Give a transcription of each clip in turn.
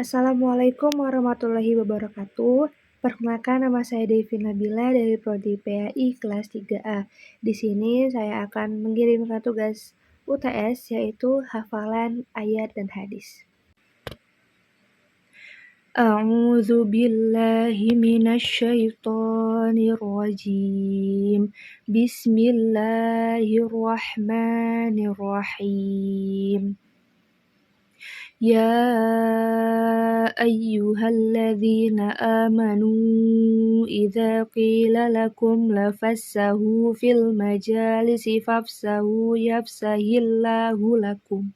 Assalamualaikum warahmatullahi wabarakatuh. Perkenalkan, nama saya Devi Nabila dari Prodi PAI kelas 3A. Di sini saya akan mengirimkan tugas UTS, yaitu hafalan ayat dan hadis. A'udzu billahi minasy syaithanir rajim. Bismillahirrahmanirrahim. Ya ayyuhalladzina amanu idza qila lakum lafassahu fil majalisi fafsahu yafsahillahu lakum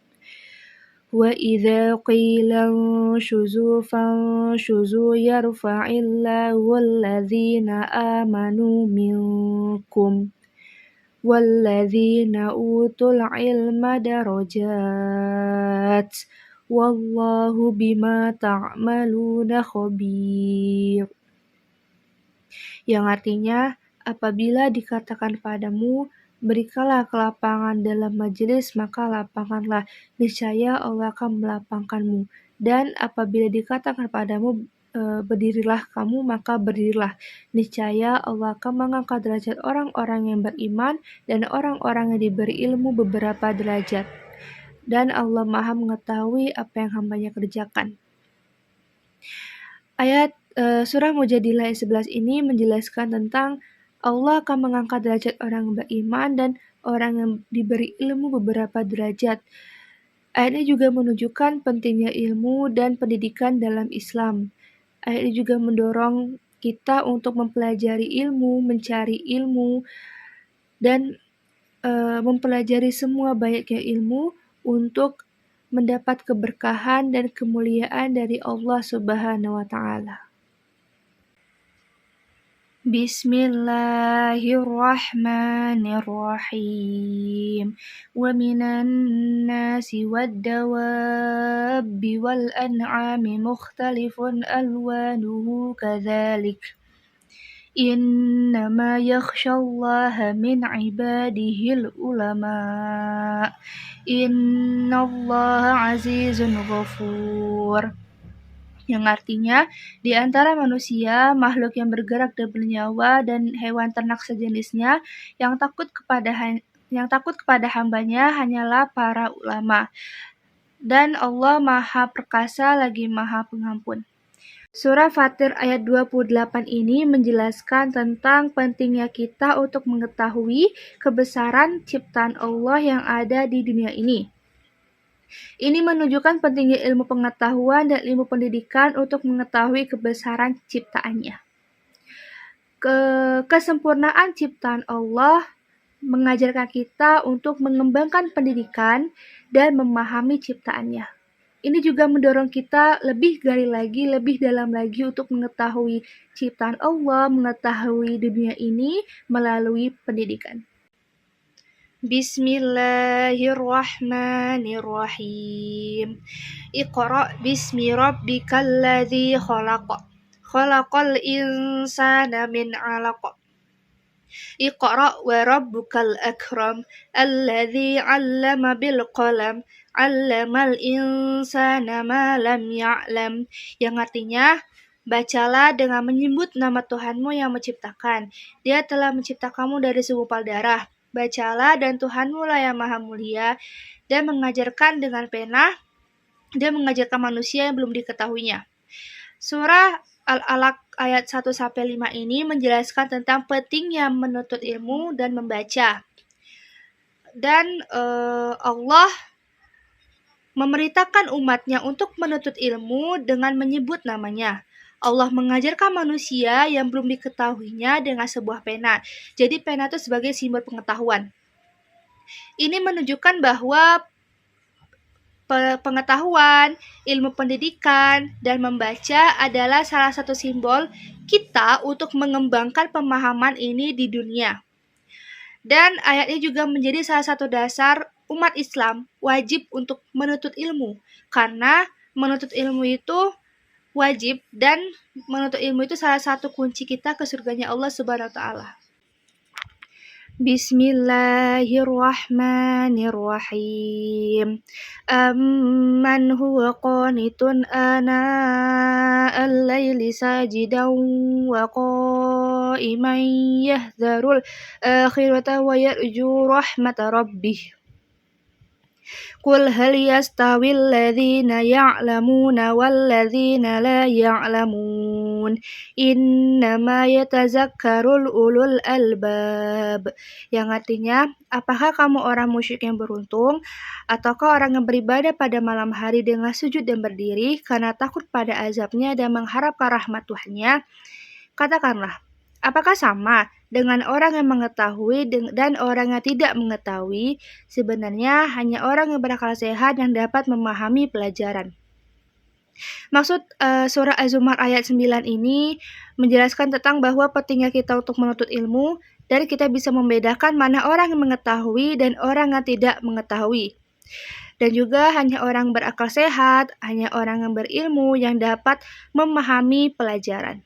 wa idza qila anshuzu fanshuzu yarfa'illahu alladzina amanu minkum walladzina utul ilma darajat wallahu bima ta'maluna khabir. Yang artinya, apabila dikatakan padamu, berikanlah kelapangan dalam majelis, maka lapangkanlah, niscaya Allah akan melapangkanmu. Dan apabila dikatakan padamu, berdirilah kamu, maka berdirilah, niscaya Allah akan mengangkat derajat orang-orang yang beriman dan orang-orang yang diberi ilmu beberapa derajat. Dan Allah Maha mengetahui apa yang hambanya kerjakan. Ayat surah Mujadilah ayat 11 ini menjelaskan tentang Allah akan mengangkat derajat orang yang beriman dan orang yang diberi ilmu beberapa derajat. Ayat ini juga menunjukkan pentingnya ilmu dan pendidikan dalam Islam. Ayat ini juga mendorong kita untuk mempelajari ilmu, mencari ilmu, dan mempelajari semua banyaknya ilmu untuk mendapat keberkahan dan kemuliaan dari Allah Subhanahu wa Ta'ala. Bismillahirrahmanirrahim. Wa minan nasi wad-dawabbi wal an'ami mukhtalifun alwanuhu kadzalik. Innama yakhshallaha min ibadihil ulama. Innallaha azizun ghafur. Yang artinya, di antara manusia, makhluk yang bergerak dan bernyawa, dan hewan ternak sejenisnya, yang takut kepada hambanya hanyalah para ulama. Dan Allah Maha Perkasa lagi Maha Pengampun. Surah Fatir ayat 28 ini menjelaskan tentang pentingnya kita untuk mengetahui kebesaran ciptaan Allah yang ada di dunia ini. Ini menunjukkan pentingnya ilmu pengetahuan dan ilmu pendidikan untuk mengetahui kebesaran ciptaannya. Kesempurnaan ciptaan Allah mengajarkan kita untuk mengembangkan pendidikan dan memahami ciptaannya. Ini juga mendorong kita lebih dalam lagi untuk mengetahui ciptaan Allah, mengetahui dunia ini melalui pendidikan. Bismillahirrahmanirrahim. Iqra' bismi rabbikal ladzi khalaq. Khalaqal insana min 'alaq. Iqra' wa rabbukal akram. Alladzi 'allama bil qalam. 'Allamal insana ma lam ya'lam. Yang artinya, bacalah dengan menyebut nama Tuhanmu yang menciptakan. Dia telah menciptakanmu dari segumpal darah. Bacalah, dan Tuhanmu lah yang maha mulia, dan mengajarkan dengan pena, dan mengajarkan manusia yang belum diketahuinya. Surah Al-Alaq ayat 1-5 ini menjelaskan tentang pentingnya menuntut ilmu dan membaca. Dan Allah memerintahkan umatnya untuk menuntut ilmu dengan menyebut namanya. Allah mengajarkan manusia yang belum diketahuinya dengan sebuah pena. Jadi pena itu sebagai simbol pengetahuan. Ini menunjukkan bahwa pengetahuan, ilmu pendidikan, dan membaca adalah salah satu simbol kita untuk mengembangkan pemahaman ini di dunia. Dan ayat ini juga menjadi salah satu dasar umat Islam wajib untuk menuntut ilmu. Karena menuntut ilmu itu wajib dan menuntut ilmu itu salah satu kunci kita ke surganya Allah Subhanahu wa taala. Bismillahirrahmanirrahim. Amman huwa qanitun ana al-laili sajidan wa qa'iman yahdharul akhirata wa yarju rahmata rabbih. Qul hal yastawil ladzina ya'lamuna wal ladzina la ya'lamun innama yatazakkarul ulul albab, yang artinya, apakah kamu orang musyrik yang beruntung ataukah orang yang beribadah pada malam hari dengan sujud dan berdiri karena takut pada azabnya dan mengharapkan rahmat Tuhannya? Katakanlah, apakah sama dengan orang yang mengetahui dan orang yang tidak mengetahui? Sebenarnya hanya orang yang berakal sehat yang dapat memahami pelajaran. Maksud surah Az-Zumar ayat 9 ini menjelaskan tentang bahwa pentingnya kita untuk menuntut ilmu dan kita bisa membedakan mana orang yang mengetahui dan orang yang tidak mengetahui. Dan juga hanya orang berakal sehat, hanya orang yang berilmu yang dapat memahami pelajaran.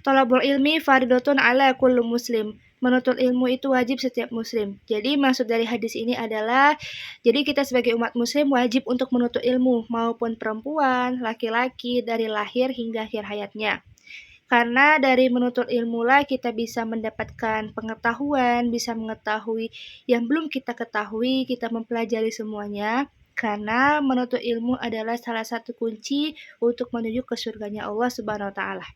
Thalabul ilmi fardhatun ala kulli muslim. Menuntut ilmu itu wajib setiap muslim. Jadi maksud dari hadis ini adalah, jadi kita sebagai umat muslim wajib untuk menuntut ilmu, maupun perempuan, laki-laki, dari lahir hingga akhir hayatnya. Karena dari menuntut ilmu lah kita bisa mendapatkan pengetahuan, bisa mengetahui yang belum kita ketahui, kita mempelajari semuanya. Karena menuntut ilmu adalah salah satu kunci untuk menuju ke surganya Allah Subhanahu wa taala.